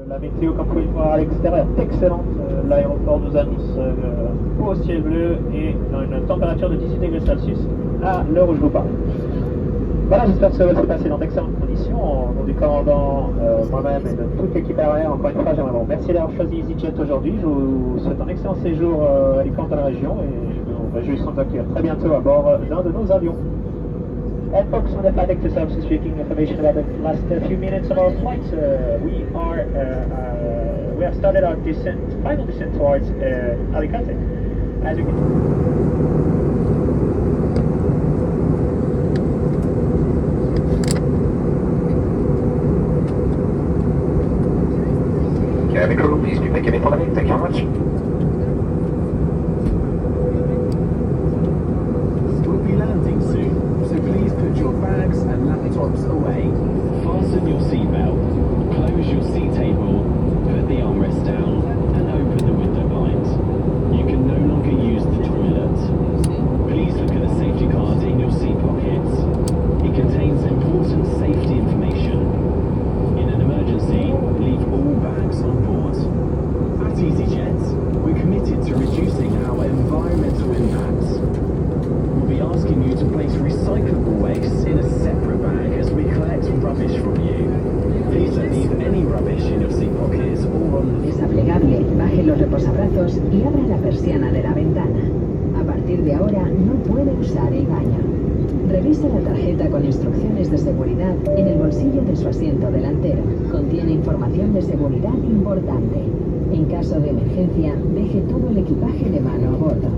La météo, comme vous pouvez le voir à l'extérieur, est excellente. L'aéroport nous annonce beau ciel bleu et une température de 18 degrés Celsius à l'heure où je vous parle. Voilà, j'espère que ça va se passer dans d'excellentes conditions. Au nom du commandant, moi-même et de toute l'équipe aérienne, encore une fois, j'aimerais vous remercier d'avoir choisi EasyJet aujourd'hui. Je vous souhaite un excellent séjour à Alicante dans la région et nous réjouissons de vous accueillir très bientôt à bord d'un de nos avions. And folks, on the flight deck service speaking information about the last few minutes of our flight. We have started our descent, final descent towards Alicante. As you can. Cabin crew, please do make any planning. Thank you very much. We'll be landing soon, so please put your bags and laptops away. Fasten your seatbelt, close your seat table, put the armrest down, and open the window blinds. You can no longer use the toilet. Please look at the safety card in your seat pockets. It contains important safety information. In an emergency, leave all bags on board. At EasyJet, we're committed to reducing our environmental impacts. We'll be asking you to place recyclable waste in a separate bag as we collect rubbish from you. Please don't leave any rubbish in your seat pockets or on the... Es plegable, baje los reposabrazos y abra la persiana de la ventana. A partir de ahora no puede usar el baño. Revise la tarjeta con instrucciones de seguridad en el bolsillo de su asiento delantero. Contiene información de seguridad importante. En caso de emergencia, deje todo el equipaje de mano a bordo.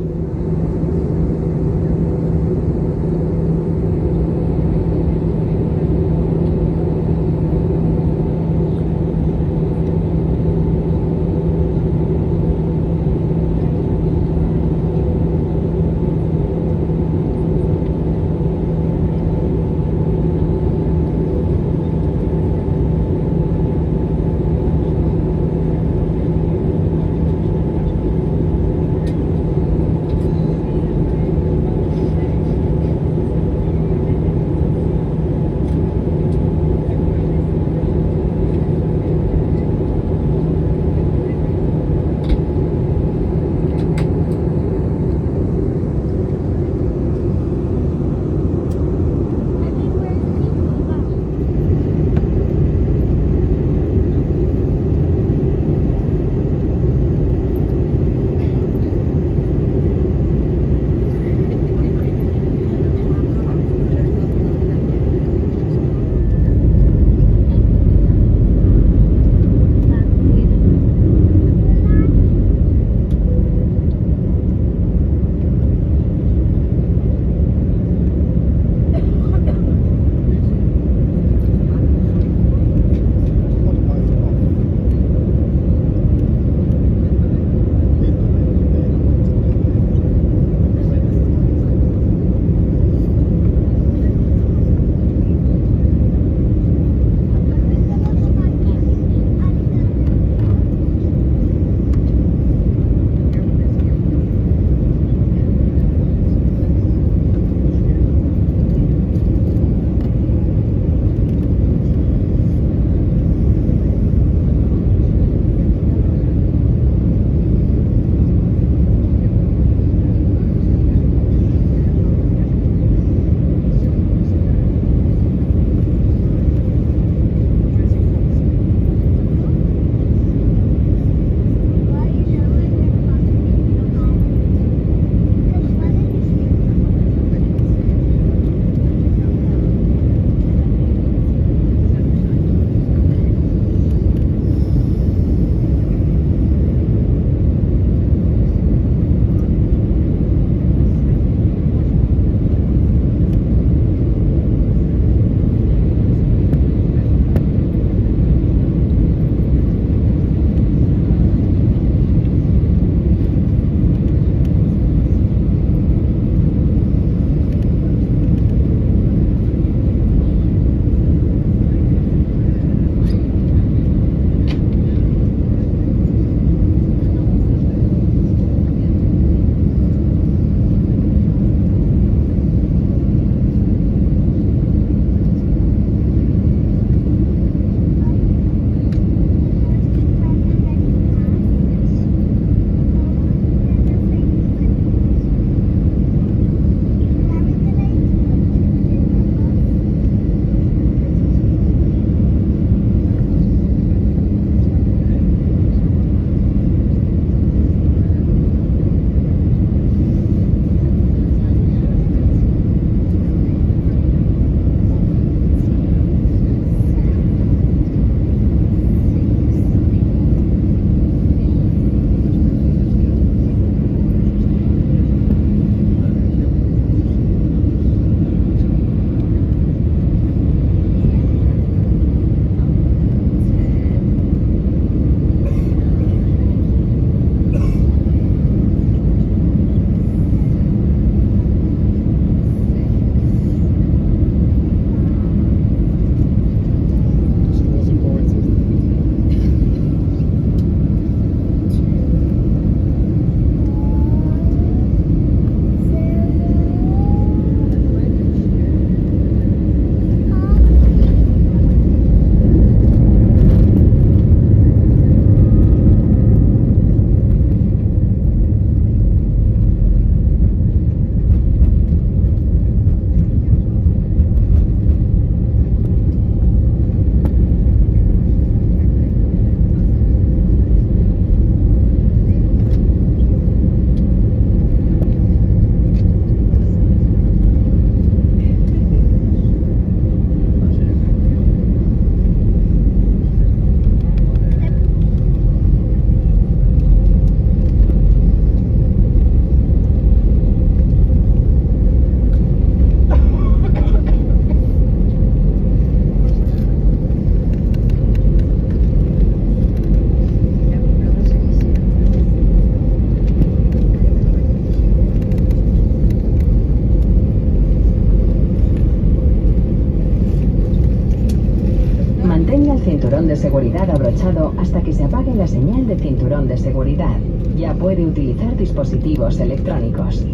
seguridad abrochado hasta que se apague la señal de cinturón de seguridad. Ya puede utilizar dispositivos electrónicos.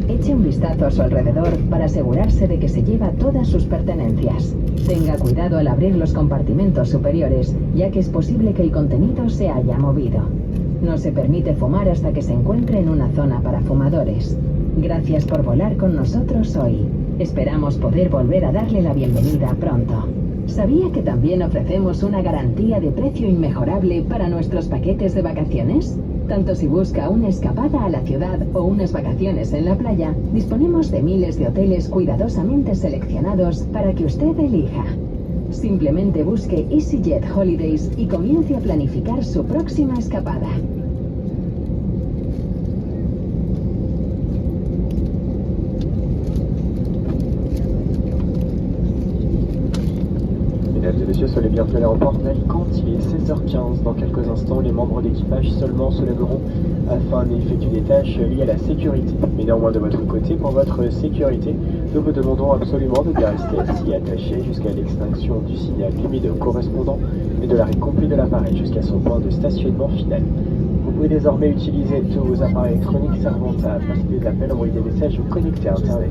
Eche un vistazo a su alrededor para asegurarse de que se lleva todas sus pertenencias. Tenga cuidado al abrir los compartimentos superiores, ya que es posible que el contenido se haya movido. No se permite fumar hasta que se encuentre en una zona para fumadores. Gracias por volar con nosotros hoy. Esperamos poder volver a darle la bienvenida pronto. ¿Sabía que también ofrecemos una garantía de precio inmejorable para nuestros paquetes de vacaciones? Tanto si busca una escapada a la ciudad o unas vacaciones en la playa, disponemos de miles de hoteles cuidadosamente seleccionados para que usted elija. Simplemente busque EasyJet Holidays y comience a planificar su próxima escapada. Mesdames et messieurs, soyez bienvenus à l'aéroport d'Alicante. Il est 16h15. Dans quelques instants, les membres d'équipage seulement se lèveront afin d'effectuer des tâches liées à la sécurité. Mais néanmoins, de votre côté, pour votre sécurité, nous vous demandons absolument de bien rester assis et attaché jusqu'à l'extinction du signal lumineux correspondant et de l'arrêt complet de l'appareil jusqu'à son point de stationnement final. Vous pouvez désormais utiliser tous vos appareils électroniques servant à passer des appels, envoyer des messages ou connecter à Internet.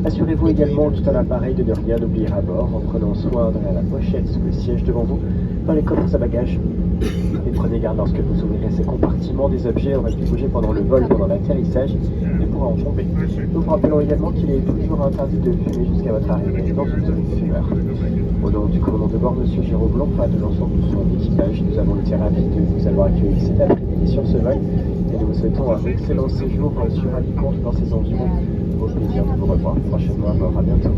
Assurez-vous également tout à l'appareil de ne rien oublier à bord en prenant soin de la pochette sous le siège devant vous, dans les coffres à bagages. Et prenez garde lorsque vous ouvrirez ces compartiments, des objets auraient pu bouger pendant le vol, pendant l'atterrissage et pourraient en tomber. Nous vous rappelons également qu'il est toujours interdit de fumer jusqu'à votre arrivée dans une zone fumeur. Au nom du commandant de bord, M. Jérôme Blanc, de l'ensemble de son équipage, nous avons été ravis de vous avoir accueilli cet après-midi sur ce vol et nous vous souhaitons un excellent séjour sur Alicante dans ces environs. Au plaisir de vous revoir prochainement à bord. À bientôt.